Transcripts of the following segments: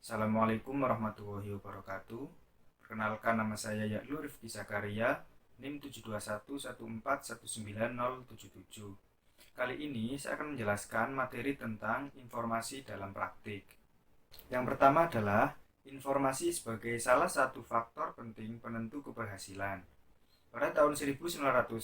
Assalamualaikum warahmatullahi wabarakatuh. Perkenalkan, nama saya Yaklu Rifki Zakaria, NIM 72114190077. Kali ini saya akan menjelaskan materi tentang informasi dalam praktik. Yang pertama adalah informasi sebagai salah satu faktor penting penentu keberhasilan. Pada tahun 1961,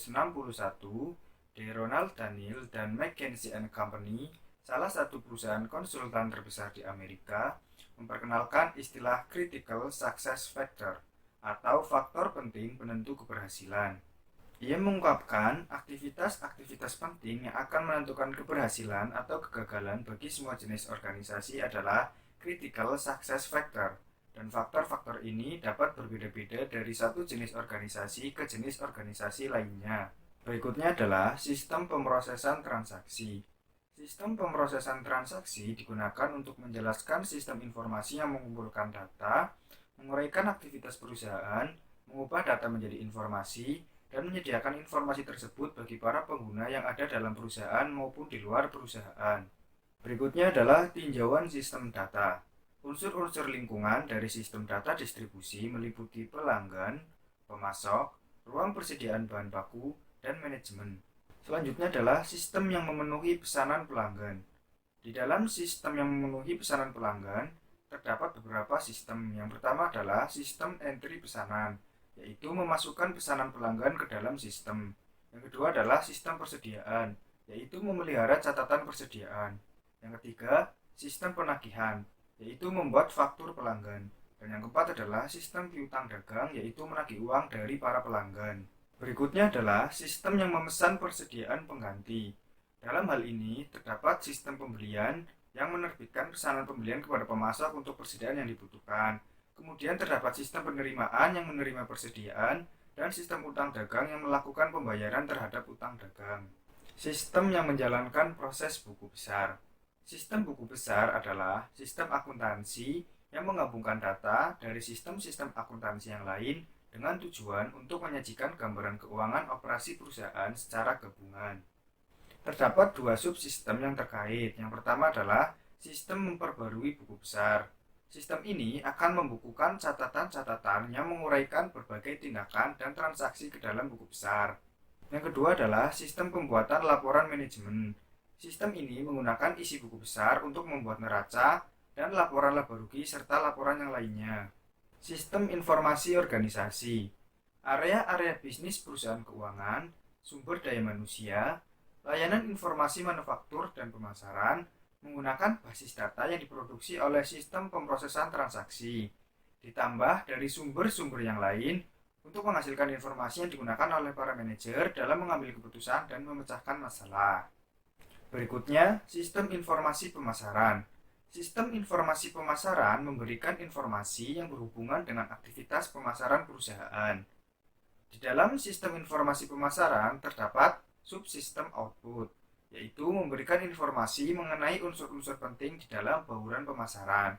D. Ronald Daniel dan McKinsey & Company, salah satu perusahaan konsultan terbesar di Amerika, memperkenalkan istilah Critical Success Factor atau faktor penting penentu keberhasilan. Ia mengungkapkan aktivitas-aktivitas penting yang akan menentukan keberhasilan atau kegagalan bagi semua jenis organisasi adalah Critical Success Factor, dan faktor-faktor ini dapat berbeda-beda dari satu jenis organisasi ke jenis organisasi lainnya. Berikutnya adalah sistem pemrosesan transaksi. Sistem pemrosesan transaksi digunakan untuk menjelaskan sistem informasi yang mengumpulkan data, menguraikan aktivitas perusahaan, mengubah data menjadi informasi, dan menyediakan informasi tersebut bagi para pengguna yang ada dalam perusahaan maupun di luar perusahaan. Berikutnya adalah tinjauan sistem data. Unsur-unsur lingkungan dari sistem data distribusi meliputi pelanggan, pemasok, ruang persediaan bahan baku, dan manajemen. Selanjutnya adalah sistem yang memenuhi pesanan pelanggan. Di dalam sistem yang memenuhi pesanan pelanggan, terdapat beberapa sistem. Yang pertama adalah sistem entry pesanan, yaitu memasukkan pesanan pelanggan ke dalam sistem. Yang kedua adalah sistem persediaan, yaitu memelihara catatan persediaan. Yang ketiga, sistem penagihan, yaitu membuat faktur pelanggan. Dan yang keempat adalah sistem piutang dagang, yaitu menagih uang dari para pelanggan. Berikutnya adalah sistem yang memesan persediaan pengganti. Dalam hal ini, terdapat sistem pembelian yang menerbitkan pesanan pembelian kepada pemasok untuk persediaan yang dibutuhkan. Kemudian terdapat sistem penerimaan yang menerima persediaan, dan sistem utang dagang yang melakukan pembayaran terhadap utang dagang. Sistem yang menjalankan proses buku besar. Sistem buku besar adalah sistem akuntansi yang menggabungkan data dari sistem-sistem akuntansi yang lain dengan tujuan untuk menyajikan gambaran keuangan operasi perusahaan secara gabungan. Terdapat dua subsistem yang terkait. Yang pertama adalah sistem memperbarui buku besar. Sistem ini akan membukukan catatan-catatan yang menguraikan berbagai tindakan dan transaksi ke dalam buku besar. Yang kedua adalah sistem pembuatan laporan manajemen. Sistem ini menggunakan isi buku besar untuk membuat neraca dan laporan laba rugi serta laporan yang lainnya. Sistem informasi organisasi. Area-area bisnis perusahaan keuangan, sumber daya manusia, layanan informasi manufaktur dan pemasaran menggunakan basis data yang diproduksi oleh sistem pemrosesan transaksi, ditambah dari sumber-sumber yang lain untuk menghasilkan informasi yang digunakan oleh para manajer dalam mengambil keputusan dan memecahkan masalah. Berikutnya, sistem informasi pemasaran. Sistem informasi pemasaran memberikan informasi yang berhubungan dengan aktivitas pemasaran perusahaan. Di dalam sistem informasi pemasaran terdapat subsistem output, yaitu memberikan informasi mengenai unsur-unsur penting di dalam bauran pemasaran.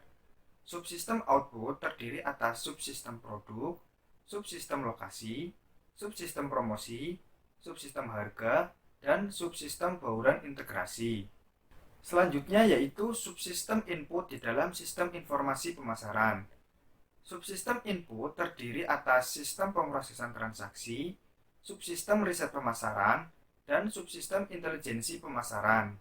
Subsistem output terdiri atas subsistem produk, subsistem lokasi, subsistem promosi, subsistem harga, dan subsistem bauran integrasi. Selanjutnya yaitu subsistem input di dalam sistem informasi pemasaran. Subsistem input terdiri atas sistem pemrosesan transaksi, subsistem riset pemasaran, dan subsistem intelijensi pemasaran.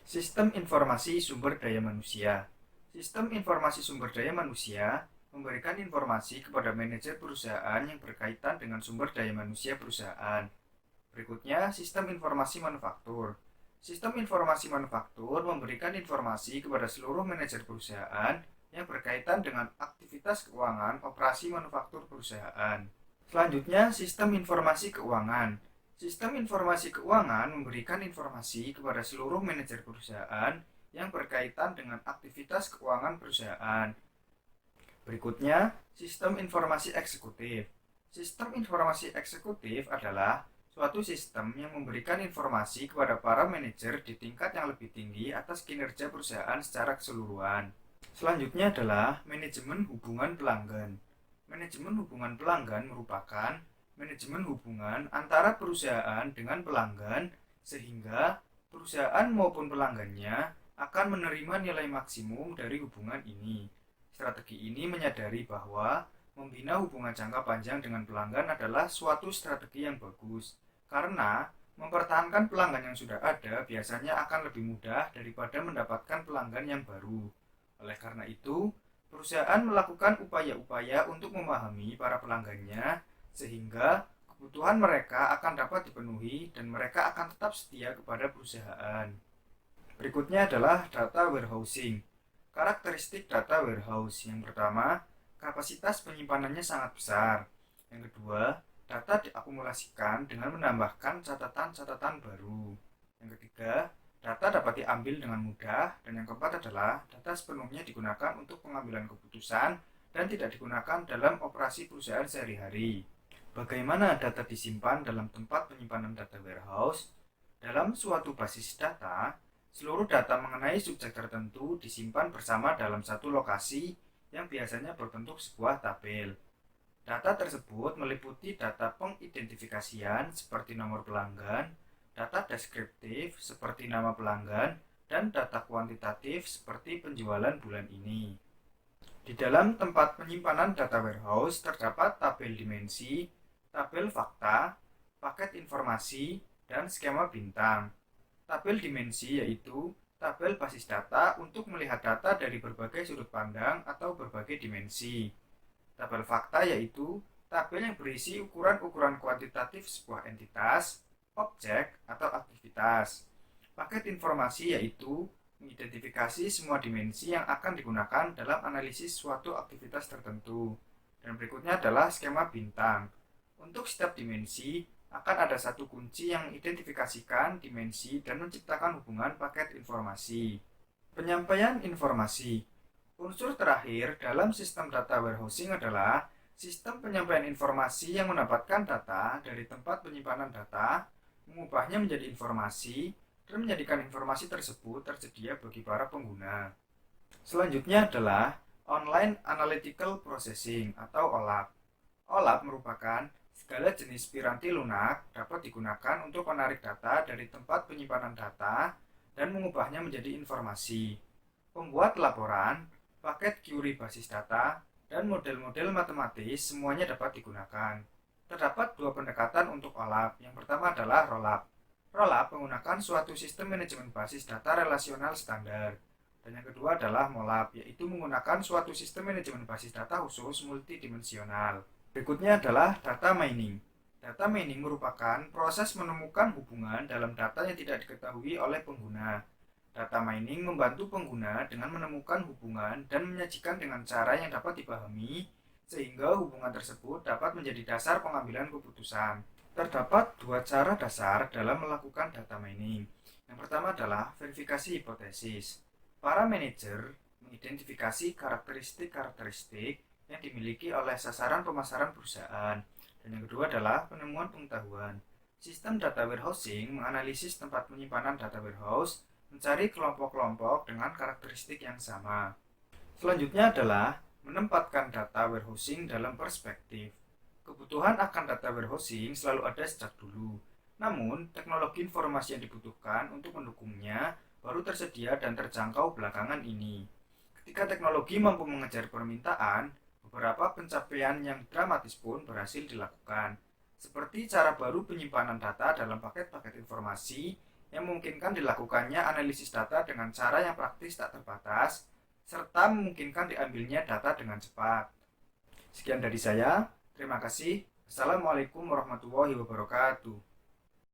Sistem informasi sumber daya manusia. Sistem informasi sumber daya manusia memberikan informasi kepada manajer perusahaan yang berkaitan dengan sumber daya manusia perusahaan. Berikutnya, sistem informasi manufaktur. Sistem informasi manufaktur memberikan informasi kepada seluruh manajer perusahaan yang berkaitan dengan aktivitas keuangan operasi manufaktur perusahaan. Selanjutnya, sistem informasi keuangan. Sistem informasi keuangan memberikan informasi kepada seluruh manajer perusahaan yang berkaitan dengan aktivitas keuangan perusahaan. Berikutnya, sistem informasi eksekutif. Sistem informasi eksekutif adalah suatu sistem yang memberikan informasi kepada para manajer di tingkat yang lebih tinggi atas kinerja perusahaan secara keseluruhan. Selanjutnya adalah manajemen hubungan pelanggan. Manajemen hubungan pelanggan merupakan manajemen hubungan antara perusahaan dengan pelanggan sehingga perusahaan maupun pelanggannya akan menerima nilai maksimum dari hubungan ini. Strategi ini menyadari bahwa membina hubungan jangka panjang dengan pelanggan adalah suatu strategi yang bagus, karena mempertahankan pelanggan yang sudah ada biasanya akan lebih mudah daripada mendapatkan pelanggan yang baru. Oleh karena itu, perusahaan melakukan upaya-upaya untuk memahami para pelanggannya sehingga kebutuhan mereka akan dapat dipenuhi dan mereka akan tetap setia kepada perusahaan. Berikutnya adalah data warehousing. Karakteristik data warehouse yang pertama, kapasitas penyimpanannya sangat besar. Yang kedua, data diakumulasikan dengan menambahkan catatan-catatan baru. Yang ketiga, data dapat diambil dengan mudah. Dan yang keempat adalah data sepenuhnya digunakan untuk pengambilan keputusan dan tidak digunakan dalam operasi perusahaan sehari-hari. Bagaimana data disimpan dalam tempat penyimpanan data warehouse? Dalam suatu basis data, seluruh data mengenai subjek tertentu disimpan bersama dalam satu lokasi yang biasanya berbentuk sebuah tabel. Data tersebut meliputi data pengidentifikasian seperti nomor pelanggan, data deskriptif seperti nama pelanggan, dan data kuantitatif seperti penjualan bulan ini. Di dalam tempat penyimpanan data warehouse terdapat tabel dimensi, tabel fakta, paket informasi, dan skema bintang. Tabel dimensi yaitu tabel basis data untuk melihat data dari berbagai sudut pandang atau berbagai dimensi. Tabel fakta yaitu tabel yang berisi ukuran-ukuran kuantitatif sebuah entitas, objek, atau aktivitas. Paket informasi yaitu mengidentifikasi semua dimensi yang akan digunakan dalam analisis suatu aktivitas tertentu. Dan berikutnya adalah skema bintang. Untuk setiap dimensi, akan ada satu kunci yang mengidentifikasikan dimensi dan menciptakan hubungan paket informasi. Penyampaian informasi. Unsur terakhir dalam sistem data warehousing adalah sistem penyampaian informasi yang mendapatkan data dari tempat penyimpanan data, mengubahnya menjadi informasi, dan menjadikan informasi tersebut tersedia bagi para pengguna. Selanjutnya adalah Online Analytical Processing atau OLAP. OLAP merupakan segala jenis piranti lunak dapat digunakan untuk menarik data dari tempat penyimpanan data dan mengubahnya menjadi informasi. Pembuat laporan, paket query basis data, dan model-model matematis semuanya dapat digunakan. Terdapat dua pendekatan untuk OLAP. Yang pertama adalah ROLAP. ROLAP menggunakan suatu sistem manajemen basis data relasional standar. Dan yang kedua adalah MOLAP, yaitu menggunakan suatu sistem manajemen basis data khusus multidimensional. Berikutnya adalah data mining. Data mining merupakan proses menemukan hubungan dalam data yang tidak diketahui oleh pengguna. Data mining membantu pengguna dengan menemukan hubungan dan menyajikan dengan cara yang dapat dipahami, sehingga hubungan tersebut dapat menjadi dasar pengambilan keputusan. Terdapat dua cara dasar dalam melakukan data mining. Yang pertama adalah verifikasi hipotesis. Para manajer mengidentifikasi karakteristik-karakteristik yang dimiliki oleh sasaran pemasaran perusahaan. Dan yang kedua adalah penemuan pengetahuan. Sistem data warehousing menganalisis tempat penyimpanan data warehouse, mencari kelompok-kelompok dengan karakteristik yang sama. Selanjutnya adalah menempatkan data warehousing dalam perspektif. Kebutuhan akan data warehousing selalu ada sejak dulu. Namun, teknologi informasi yang dibutuhkan untuk mendukungnya baru tersedia dan terjangkau belakangan ini. Ketika teknologi mampu mengejar permintaan, beberapa pencapaian yang dramatis pun berhasil dilakukan, seperti cara baru penyimpanan data dalam paket-paket informasi yang memungkinkan dilakukannya analisis data dengan cara yang praktis tak terbatas, serta memungkinkan diambilnya data dengan cepat. Sekian dari saya, terima kasih. Assalamualaikum warahmatullahi wabarakatuh.